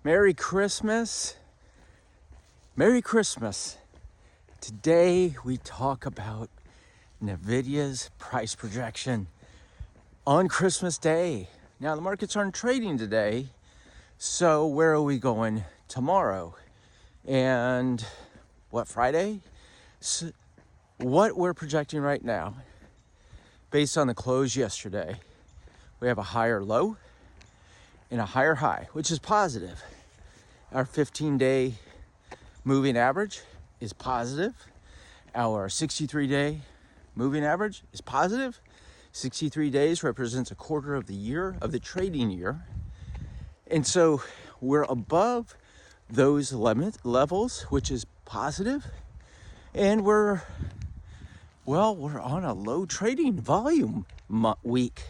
Merry Christmas. Merry Christmas. Today we talk about NVIDIA's price projection on Christmas Day. Now the markets aren't trading today, so where are we going tomorrow? And what, Friday? So what we're projecting right now, based on the close yesterday, we have a higher low and a higher high, which is positive. Our 15-day moving average is positive. Our 63-day moving average is positive. 63 days represents a quarter of the year, of the trading year. And so we're above those levels, which is positive. And we're on a low trading volume week.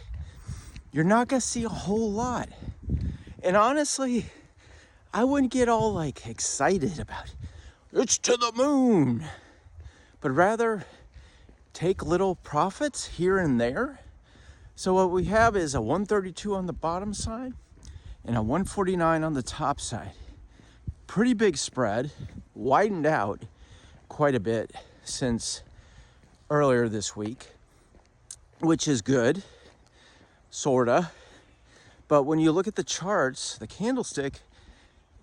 You're not gonna see a whole lot. And honestly, I wouldn't get all excited about it. It's to the moon, but rather take little profits here and there. So what we have is a 132 on the bottom side and a 149 on the top side. Pretty big spread, widened out quite a bit since earlier this week, which is good, sorta. But when you look at the charts, the candlestick,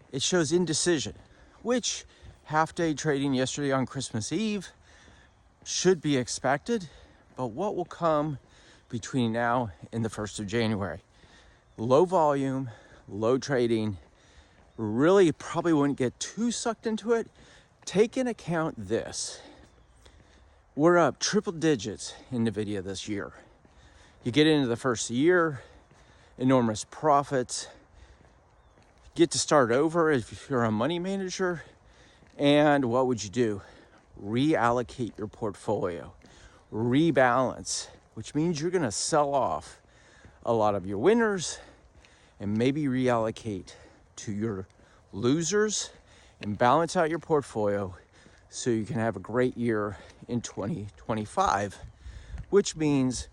it shows indecision, which half-day trading yesterday on Christmas Eve should be expected. But what will come between now and the 1st of January? Low volume, low trading. Really probably wouldn't get too sucked into it. Take into account this. We're up triple digits in NVIDIA this year. You get into the first year, enormous profits, get to start over if you're a money manager. And what would you do? Reallocate your portfolio, rebalance, which means you're gonna sell off a lot of your winners and maybe reallocate to your losers and balance out your portfolio so you can have a great year in 2025, which means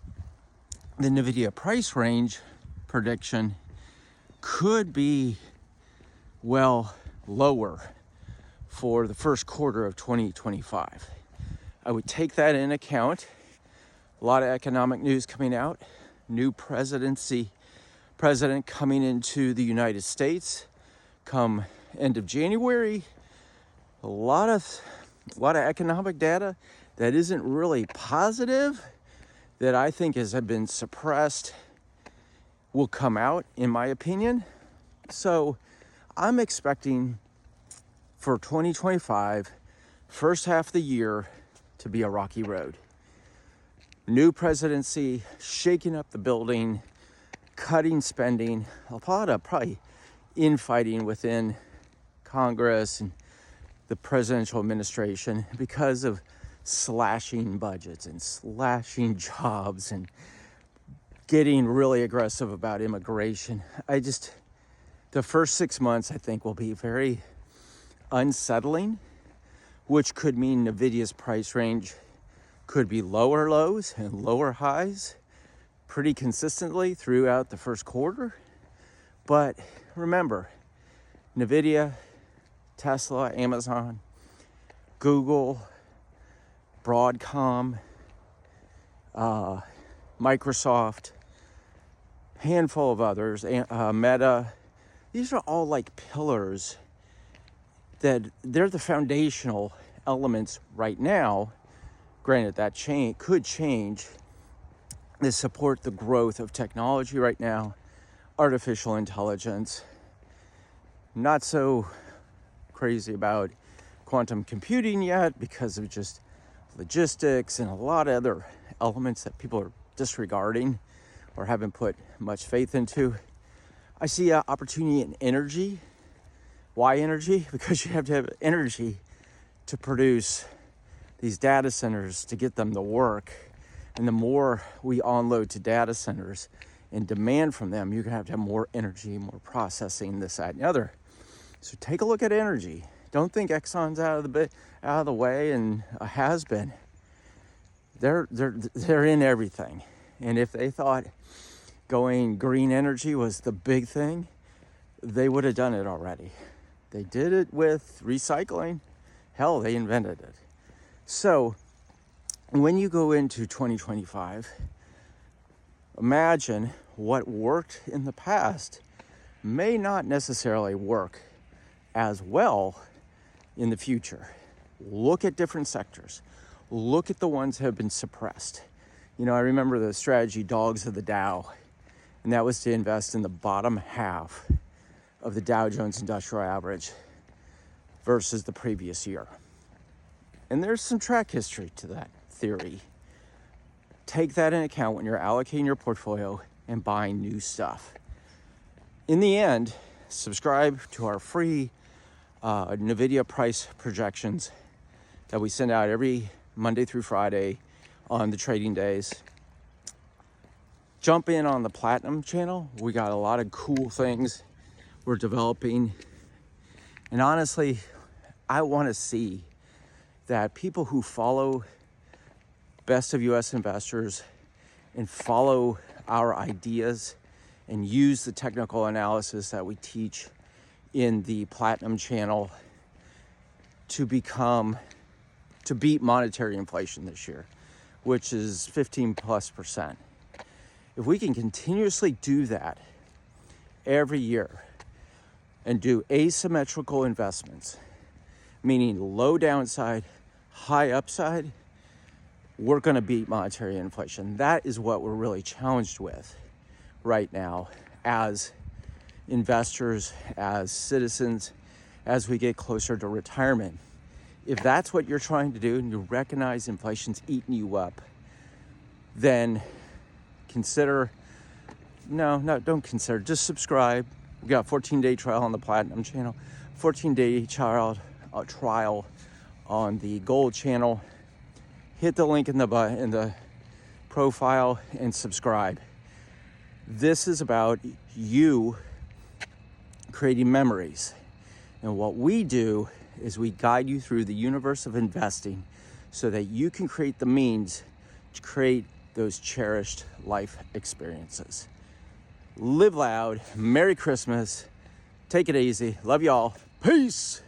the NVIDIA price range prediction could be lower for the first quarter of 2025. I would take that in account. A lot of economic news coming out. New president coming into the United States come end of January. A lot of economic data that isn't really positive, that I think has been suppressed, will come out, in my opinion. So I'm expecting for 2025, first half of the year, to be a rocky road. New presidency, shaking up the building, cutting spending, a lot of probably infighting within Congress and the presidential administration because of slashing budgets and slashing jobs and getting really aggressive about immigration. The first 6 months, I think, will be very unsettling, which could mean NVIDIA's price range could be lower lows and lower highs pretty consistently throughout the first quarter. But remember, NVIDIA, Tesla, Amazon, Google, Broadcom, Microsoft, handful of others, Meta. These are all pillars that they're the foundational elements right now. Granted, that could change. They support the growth of technology right now, artificial intelligence. Not so crazy about quantum computing yet because of just logistics and a lot of other elements that people are disregarding or haven't put much faith into. I see an opportunity in energy. Why energy? Because you have to have energy to produce these data centers, to get them to work. And the more we onload to data centers and demand from them, you're gonna have to have more energy, more processing, this, that, and the other. So take a look at energy. Don't think Exxon's out of the way and a has been. They're in everything. And if they thought going green energy was the big thing, they would have done it already. They did it with recycling. Hell, they invented it. So when you go into 2025, imagine what worked in the past may not necessarily work as well in the future. Look at different sectors. Look at the ones that have been suppressed. You know, I remember the strategy Dogs of the Dow, and that was to invest in the bottom half of the Dow Jones Industrial Average versus the previous year. And there's some track history to that theory. Take that into account when you're allocating your portfolio and buying new stuff. In the end, subscribe to our free NVIDIA price projections that we send out every Monday through Friday on the trading days. Jump in on the Platinum channel. We got a lot of cool things we're developing. And honestly, I want to see that people who follow Best of US Investors and follow our ideas and use the technical analysis that we teach in the Platinum channel to beat monetary inflation this year, which is 15+%. If we can continuously do that every year and do asymmetrical investments, meaning low downside, high upside, we're going to beat monetary inflation. That is what we're really challenged with right now as investors, as citizens, as we get closer to retirement. If that's what you're trying to do and you recognize inflation's eating you up, then don't consider, just subscribe. We got a 14-day trial on the Platinum channel, 14-day trial on the Gold channel. Hit the link in the profile and subscribe. This is about you creating memories. And what we do is we guide you through the universe of investing so that you can create the means to create those cherished life experiences. Live loud. Merry Christmas. Take it easy. Love y'all. Peace.